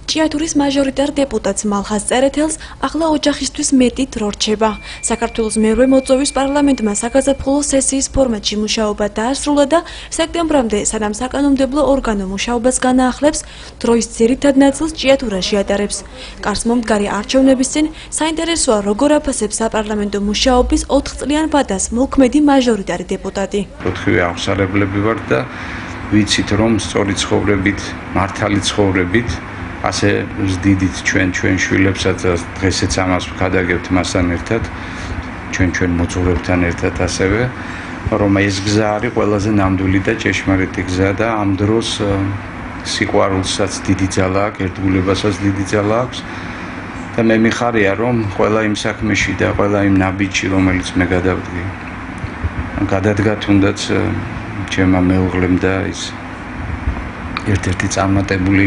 ჭიათურის მაჟორიტარ დეპუტატს მალხაზ წერეთელს ახლა ოჯახისთვის მეტი დრო რჩება. საქართველოს მერვე მოწვევის პარლამენტმა საგაზაფხულო სესიის ფორმატში მუშაობა დაასრულა და სექტემბრამდე, სანამ საკანონმდებლო ორგანო მუშაობას განაახლებს, დროის ძირითად ნაწილს ჭიათურაში ატარებს. კარს მომდგარი არჩევნების წინ საინტერესოა, როგორ აფასებს საპარლამენტო მუშაობის 4 წლიან ვადას მოქმედი მაჟორიტარი დეპუტატი. ოთხივე აღმსარებლები ვართ და ვიცით, რომ სწორი ცხოვრებით, მართალი ცხოვრებით ასე ვზდიდით ჩვენ შვილებსაც და დღესაც ამას ვქადაგებთ მასთან ერთად, ჩვენ მოძღვრებთან ერთად ასევე, რომ ეს გზა არის ყველაზე ნამდვილი და ჭეშმარიტი გზა და ამ დროს სიყვარულსაც დიდი ძალა აქვს, ერთგულებასაც დიდი ძალა აქვს და მე მიხარია, რომ ყველა იმ საქმეში და ყველა იმ ნაბიჯში, რომელიც მე გადავდგე, გადადგა თუნდაც ჩემმა მეუღლემ და ის ერთ-ერთი წარმატებული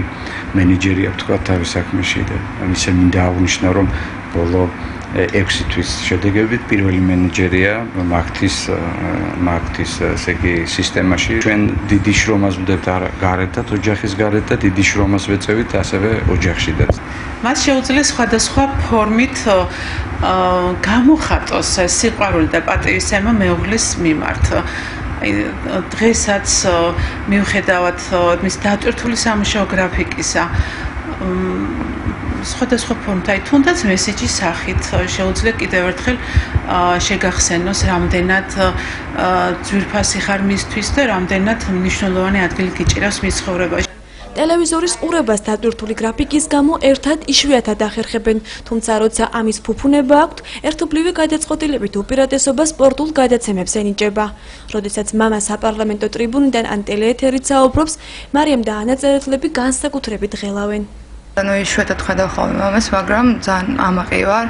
მენეჯერია ვთქვა თავის საქმეში და ისე მინდა აღნიშნო, რომ ბოლო 6 თვის შედეგებით პირველი მენეჯერია მაგთის ესე იგი სისტემაში. ჩვენ დიდი შრომას ვდებთ გარეთაც, ოჯახის გარეთ და დიდი შრომას ვეწევით ასევე ოჯახშიდაც. მას შეუძლია სხვადასხვა ფორმით გამოხატოს სიყვარული და პატივისცემა მეუღლის მიმართ. დღესაც მიუხედავად მის დატვირთული სამუშაო გრაფიკისა სხვადასხვა ფორმით, თუნდაც მესეჯის სახით შეუძლია კიდევ ერთხელ შეგახსენოს, რამდენად ძვირფასი ხარ მისთვის და რამდენად მნიშვნელოვანი ადგილი გიჭირავს მის ცხოვრებაში. ტელევიზორის ყურებას დატვირთული გრაფიკის გამო ერთად იშვიათად ახერხებენ, თუმცა როცა ამის ფუფუნება აქვთ, ერთობლივი გადაწყვეტილებით უპირატესობა სპორტულ გადაცემებს ენიჭება. როდესაც მამა საპარლამენტო ტრიბუნიდან ან ტელეეთერით საუბრობს, მარიამ და ანა წერეთლები განსაკუთრებით ღელავენ. იშვიათად ხედავ ხოლმე მამას, მაგრამ ძალიან ამაყი ვარ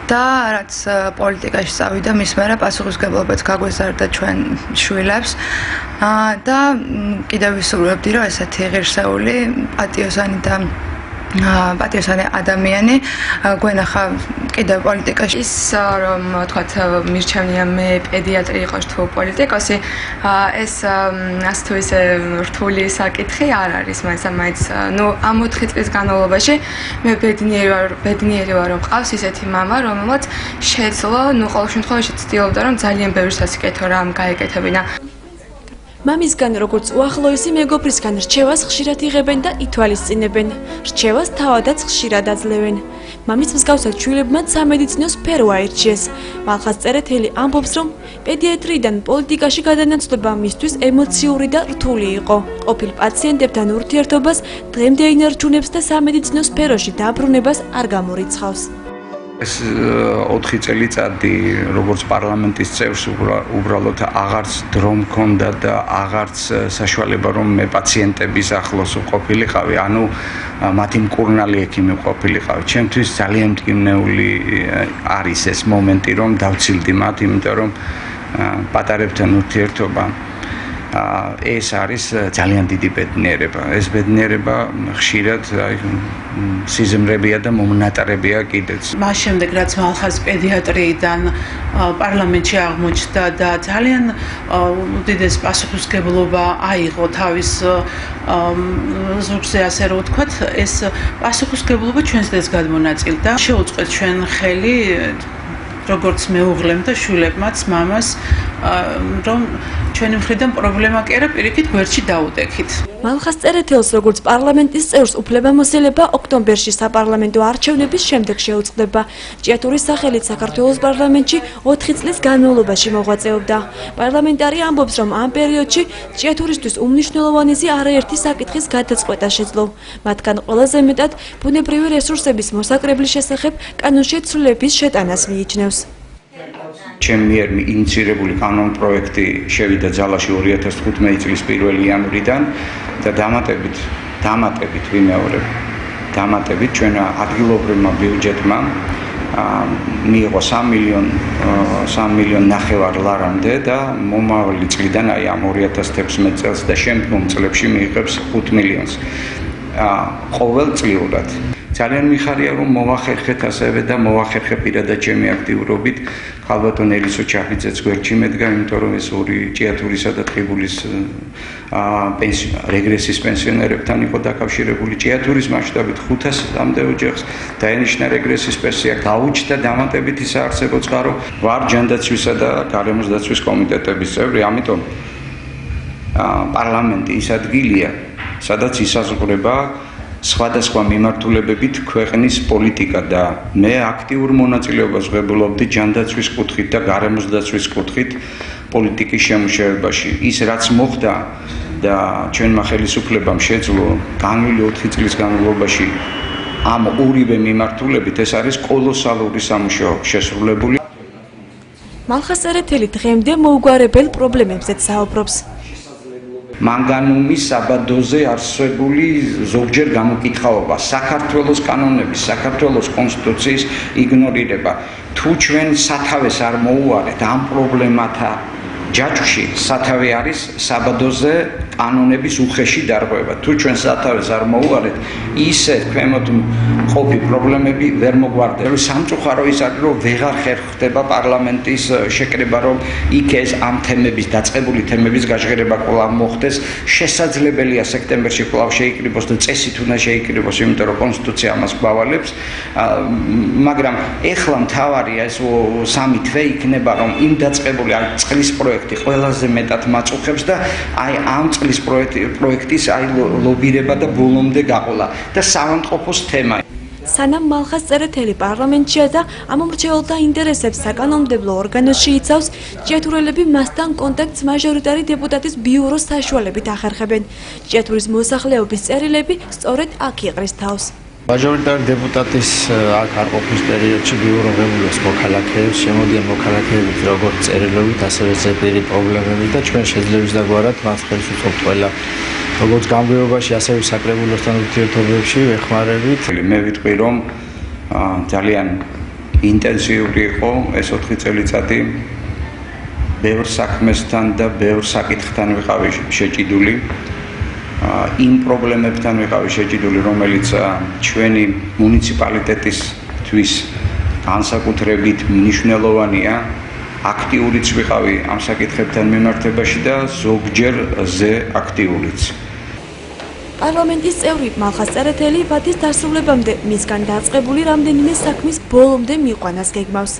და რაც პოლიტიკაში წავიდა, მის მერე პასუხისმგებლობაც გაგვეზარდა ჩვენ შვილებს და კიდევ ვისურვებდი, რომ ესეთი ღირსეული, პატიოსანი ადამიანი გვენახა კიდევ პოლიტიკაში. ის რომ თქვათ მირჩევნია მე პედიატრი იყოს თუ პოლიტიკოსი, ეს ასე თუ ისე რთული საკითხი არ არის მაინც. ამ 4 წლის განმავლობაში მე ბედნიერი ვარ, რომ ყავს ისეთი მამა, რომელმაც შეძლო, ყოველ შემთხვევაში ცდილობდა, რომ ძალიან ბევრი სასიკეთო რამ გაეკეთებინა. მამისგან როგორც უახლოესი მეგობრისგან რჩევას ხშირად იღებენ და ითვალისწინებენ. რჩევას თავადაც ხშირად აძლევენ. მამის მსგავსად შვილებმაც სამედიცინო სფერო აირჩიეს. მალხაზ წერეთელი ამბობს, რომ პედიატრიიდან პოლიტიკაში გადანაცვლება მისთვის ემოციური და რთული იყო. ყოფილ პაციენტებთან ურთიერთობას დღემდე ინარჩუნებს და სამედიცინო სფეროში დაბრუნებას არ გამორიცხავს. ეს 4 წელიწადი როგორც პარლამენტის წევრს უბრალოდ აღარც დრო მქონდა და აღარც საშუალება რომ მე პაციენტების ახლოს ყოფილიყავი, ანუ მათი მკურნალი ექიმი ყოფილიყავი. ჩემთვის ძალიან მტკივნეული არის ეს მომენტი, რომ დავცილდი მათ, იმიტომ რომ პატარებთან ურთიერთობა ეს არის ძალიან დიდი ბედნიერება. ეს ბედნიერება ხშირად სიზმრებია და მომნატარებია კიდეც. მას შემდეგ რაც მალხაზ პედიატრიიდან პარლამენტში აღმოჩნდა და ძალიან უდიდეს პასუხისმგებლობა აიღო თავის ზურგზე, ასე რომ ვთქვათ, ეს პასუხისმგებლობა ჩვენს დღეს გადმონაწილდა. შეუწყეთ ჩვენ ხელი როგორც მეუღლემ და შვილებმაც მამას, რომ ჩვენი მხრიდან პრობლემა კი არა, პირიქით გვერდში დაუდექით. მალხაზ წერეთელს როგორც პარლამენტის წევრს უფლებამოსილება ოქტომბერში საპარლამენტო არჩევნების შემდეგ შეუწყდება. ჭიათურის სახელით საქართველოს პარლამენტში 4 წლის განმავლობაში მოღვაწეობდა. პარლამენტარი ამბობს, რომ ამ პერიოდში ჭიათურისთვის უმნიშვნელოვანესი არაერთი საკითხის გადაწყვეტა შეძლო. მათგან ყველაზე მეტად ბუნებრივი რესურსების მოსაკრებლის შესახებ კანონში ცვლილების შეტანას მიიჩნევს. ჩემი მიერ ინიცირებული კანონპროექტი შევიდა ძალაში 2015 წლის 1 იანვრიდან და დამატებით ვიმეორებ, ჩვენ ადგილობრივმა ბიუჯეტმა მიიღო 3 მილიონ ნახევარ ლარამდე და მომავალი წლიდან აი ამ 2016 წელს და შემდგომ წლებში მიიღებს 5 მილიონს ყოველწლიურად. ძალიან მიხარია რომ მოვახერხეთ ასევე და მოვახერხე პირადად ჩემი აქტიურობით ქალბატონ ელისო ჩაფიძეც გვერდში მედგა, იმიტომ რომ ეს ორი ჭიათურისა და ტყიბულის რეგრესის პენსიონერებთან იყო დაკავშირებული. ჭიათურის მასშტაბით 500-მდე ოჯახს დაენიშნა რეგრესის პენსია, გაუჩნდა დამატებითი საარსებო წყარო. ვარ ჯანდაცვისა და გარემოს დაცვის კომიტეტების წევრი, ამიტომ პარლამენტი ის ადგილია, სადაც ისაზღვრება სხვადასხვა მიმართულებებით ქვეყნის პოლიტიკა და მე აქტიურ მონაწილეობას ვღებულობდი ჯანდაცვის კუთხით და გარემოს დაცვის კუთხით პოლიტიკის შემუშავებაში. ის რაც მოხდა და ჩვენმა ხელისუფლებამ შეძლო განვლილი 4 წლის განმავლობაში ამ ორივე მიმართულებით, ეს არის კოლოსალური სამუშაო შესრულებული. მალხაზ წერეთელი დღემდე მოუგვარებელ პრობლემებზეც საუბრობს. მანგანუმის საბადოზე არსებული ზოგჯერ გამოკითხაობა, საქართველოს კანონების, საქართველოს კონსტიტუციის იგნორირება. თუ ჩვენ სათავეს არ მოუარეთ ამ პრობლემათა ჯაჭვში, სათავე არის საბადოზე კანონების უხეში დარღვევა. თუ ჩვენ სათავეს არ მოუარეთ, ისე ქვემოთ მყოფი პრობლემები ვერ მოგვარდება. სამწუხარო ის არის, რომ ვეღარ ხერხდება პარლამენტის შეკრება, რომ იქ ეს ამ თემების, დაწყებული თემების გაჟღერება კვლავ მოხდეს. შესაძლებელია სექტემბერში კვლავ შეიკრიბოს და წესით უნდა შეიკრიბოს, იმიტომ რომ კონსტიტუცია ამას გვავალებს. მაგრამ ეხლა მთავარია ეს სამი თვე იქნება, რომ იმ დაწყებული წყლის პროექტი ყველაზე მეტად მაწუხებს და აი ამ წყლის პროექტის ლობირება და ბოლომდე გაყოლა და სამამტყოფოს თემა. სანამ მალხაზ წერეთელი პარლამენტშია და ამ მომრჩეველთა ინტერესებს საკანონმდებლო ორგანოში იცავს, ჭიათურელები მასთან კონტაქტს მაჟორიტარი დეპუტატის ბიუროს საშუალებით ახერხებენ. ჭიათურის მოსახლეობის წერილები სწორედ აქ იყრის თავს. მაჟორიტარი დეპუტატის აქ არ ყოფნის პერიოდში ბიურო ღებულობს მოქალაქეებს, შემოდიან მოქალაქეებით როგორც წერილობით, ასევე ზეპირი პრობლემებით და ჩვენ შეძლებს დაგვარად მას ხელს უწყობთ ყველა როგორც გამგეობაში, ასევე საკრებულოსთან ურთიერთობებში ვეხმარებით. მე ვიტყვი რომ ძალიან ინტენსიური იყო ეს 4 წელიწადი. ბევრ საქმესთან და ბევრ საკითხთან ვიყავი შეჭიდული. იმ პრობლემებთან ვიყავი შეჭიდული, რომელიც ჩვენი მუნიციპალიტეტისთვის განსაკუთრებით მნიშვნელოვანია. აქტიურიც ვიყავი ამ საკითხებთან მიმართებაში და ზოგჯერ ზე აქტიურიც. პარლამენტის წევრი მალხაზ წერეთელი ვადის დასრულებამდე მისგან დაწყებული რამდენიმე საქმის ბოლომდე მიიყვანას გეგმავს.